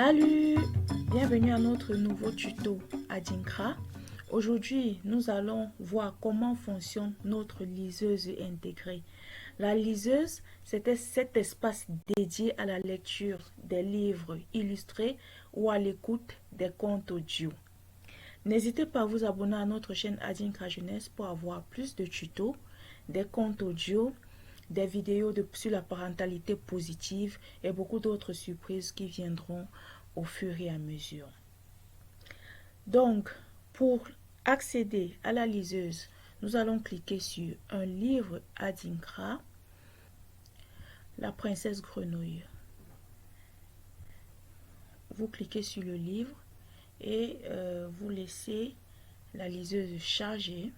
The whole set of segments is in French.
Salut! Bienvenue à notre nouveau tuto Adinkra. Aujourd'hui, nous allons voir comment fonctionne notre liseuse intégrée. La liseuse, c'était cet espace dédié à la lecture des livres illustrés ou à l'écoute des contes audio. N'hésitez pas à vous abonner à notre chaîne Adinkra Jeunesse pour avoir plus de tutos, des contes audio, des vidéos sur la parentalité positive et beaucoup d'autres surprises qui viendront au fur et à mesure. Donc, pour accéder à la liseuse, nous allons cliquer sur un livre Adinkra, La princesse grenouille. Vous cliquez sur le livre et vous laissez la liseuse charger.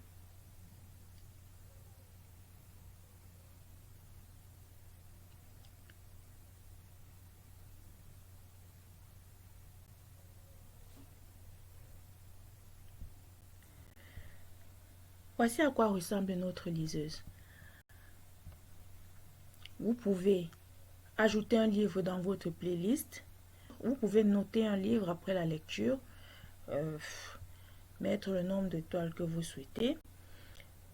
Voici à quoi ressemble notre liseuse. Vous pouvez ajouter un livre dans votre playlist. Vous pouvez noter un livre après la lecture, mettre le nombre d'étoiles que vous souhaitez.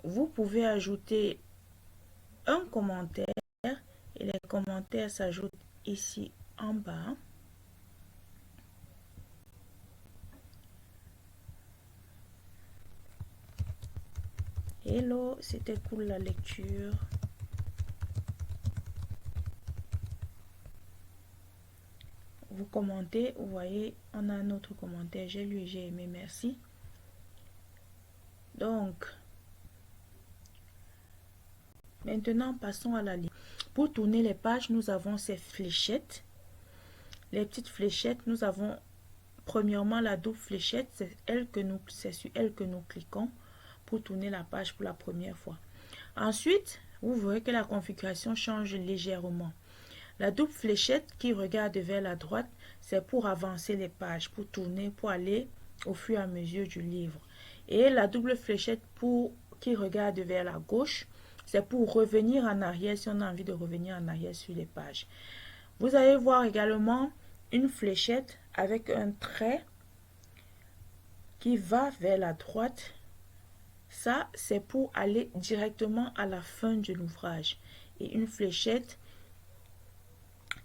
Vous pouvez ajouter un commentaire et les commentaires s'ajoutent ici en bas. Hello, c'était cool la lecture. Vous commentez, vous voyez, on a un autre commentaire. J'ai lu et j'ai aimé, merci. Donc, maintenant passons à la ligne. Pour tourner les pages, nous avons ces fléchettes. Les petites fléchettes, nous avons premièrement la double fléchette, c'est sur elle que nous cliquons pour tourner la page pour la première fois. Ensuite, vous verrez que la configuration change légèrement. La double fléchette qui regarde vers la droite, c'est pour avancer les pages, pour tourner, pour aller au fur et à mesure du livre. Et la double fléchette qui regarde vers la gauche, c'est pour revenir en arrière si on a envie de revenir en arrière sur les pages. Vous allez voir également une fléchette avec un trait qui va vers la droite. Ça, c'est pour aller directement à la fin de l'ouvrage. Et une fléchette,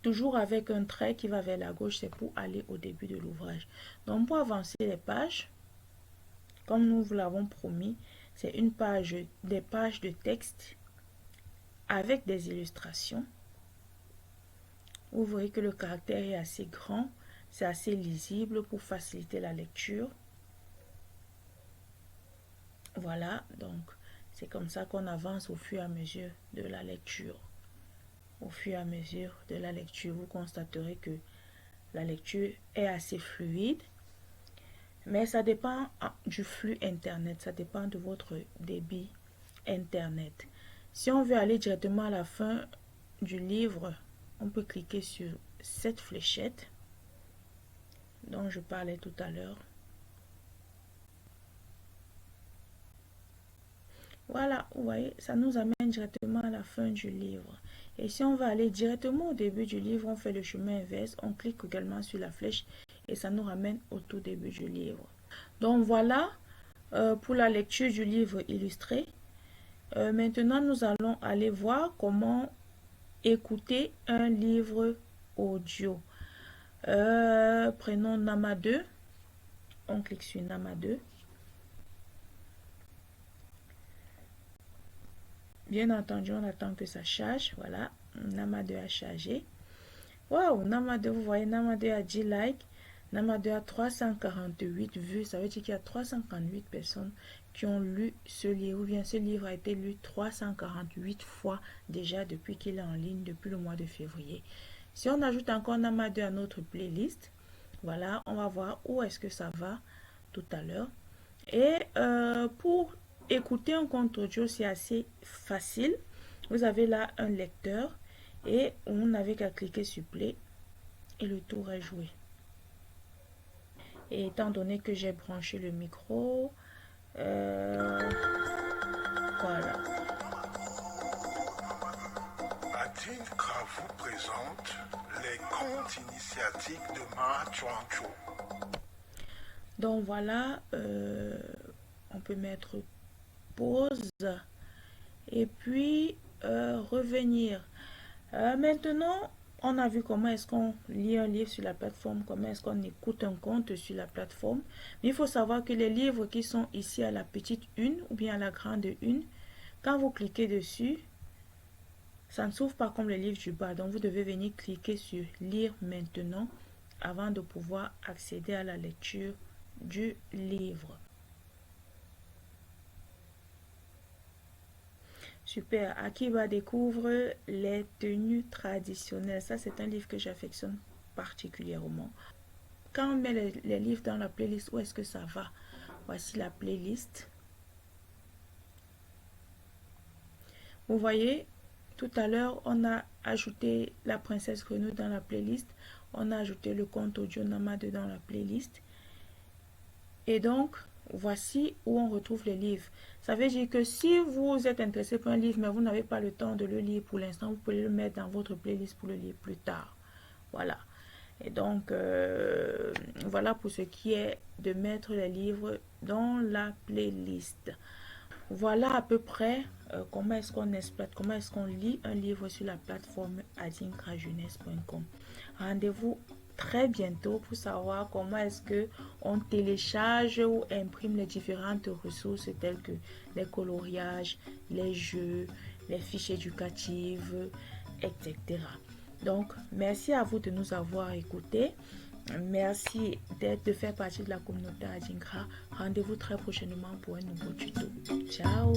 toujours avec un trait qui va vers la gauche, c'est pour aller au début de l'ouvrage. Donc, pour avancer les pages, comme nous vous l'avons promis, c'est des pages de texte avec des illustrations. Vous voyez que le caractère est assez grand, c'est assez lisible pour faciliter la lecture. Voilà, donc c'est comme ça qu'on avance au fur et à mesure de la lecture. Au fur et à mesure de la lecture, vous constaterez que la lecture est assez fluide, mais ça dépend du flux internet, ça dépend de votre débit internet. Si on veut aller directement à la fin du livre, on peut cliquer sur cette fléchette dont je parlais tout à l'heure. Voilà, vous voyez, ça nous amène directement à la fin du livre. Et si on va aller directement au début du livre, on fait le chemin inverse, on clique également sur la flèche et ça nous ramène au tout début du livre. Donc voilà pour la lecture du livre illustré. Maintenant, nous allons aller voir comment écouter un livre audio. Prenons Nama 2. On clique sur Nama 2. Bien entendu, on attend que ça charge. Voilà, Nama 2 a chargé. Waouh, Nama 2, vous voyez, Nama 2 a 10 likes. Nama 2 a 348 vues. Ça veut dire qu'il y a 348 personnes qui ont lu ce livre. Ou bien ce livre a été lu 348 fois déjà depuis qu'il est en ligne, depuis le mois de février. Si on ajoute encore Nama 2 à notre playlist, voilà, on va voir où est-ce que ça va tout à l'heure. Et pour écouter un conte audio, c'est assez facile. Vous avez là un lecteur et on n'avait qu'à cliquer sur play et le tour est joué. Et étant donné que j'ai branché le micro, voilà. Adinkra vous présente les contes compte initiatique de Ma Chuancho. Donc voilà, on peut mettre pause et puis revenir. Maintenant, on a vu comment est-ce qu'on lit un livre sur la plateforme, comment est-ce qu'on écoute un conte sur la plateforme. Mais il faut savoir que les livres qui sont ici à la petite une ou bien à la grande une, quand vous cliquez dessus, ça ne s'ouvre pas comme les livres du bas. Donc vous devez venir cliquer sur lire maintenant avant de pouvoir accéder à la lecture du livre. Super. Akiba découvre les tenues traditionnelles. Ça, c'est un livre que j'affectionne particulièrement. Quand on met les livres dans la playlist, où est-ce que ça va? Voici la playlist. Vous voyez, tout à l'heure, on a ajouté la princesse Grenouille dans la playlist. On a ajouté le conte audio Namade dans la playlist. Et donc, voici où on retrouve les livres. Ça veut dire que si vous êtes intéressé par un livre, mais vous n'avez pas le temps de le lire pour l'instant, vous pouvez le mettre dans votre playlist pour le lire plus tard. Voilà. Et donc, voilà pour ce qui est de mettre les livres dans la playlist. Voilà à peu près comment est-ce qu'on exploite, comment est-ce qu'on lit un livre sur la plateforme adinkrajeunesse.com. Rendez-vous très bientôt pour savoir comment est-ce que on télécharge ou imprime les différentes ressources telles que les coloriages, les jeux, les fiches éducatives, etc. Donc, merci à vous de nous avoir écoutés. Merci de faire partie de la communauté Adinkra. Rendez-vous très prochainement pour un nouveau tuto. Ciao!